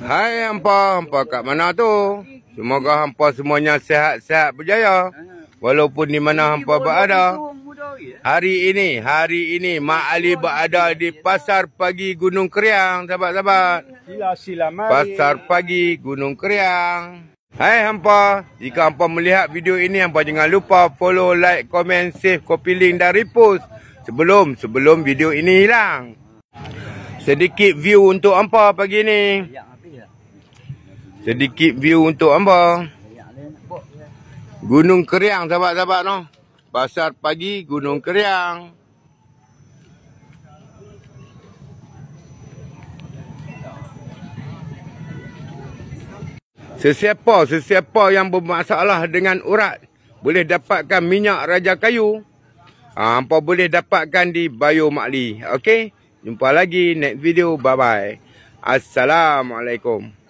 Hai hampa kat mana tu? Semoga hampa semuanya sihat-sihat berjaya. Walaupun di mana hampa berada. Hari ini Mak Ali berada di Pasar Pagi Gunung Kriang, sahabat-sahabat. Sila mari. Pasar Pagi Gunung Kriang. Hai hampa, jika hampa melihat video ini, hampa jangan lupa follow, like, komen, save, copy link dan repost sebelum video ini hilang. Sedikit view untuk hampa pagi ni. Sedikit view untuk hampa. Gunung Kriang, sahabat-sahabat no. Pasar Pagi Gunung Kriang. Sesiapa yang bermasalah dengan urat boleh dapatkan minyak raja kayu. Hampa boleh dapatkan di bio Mak Ali. Okey? Jumpa lagi next video. Bye bye. Assalamualaikum.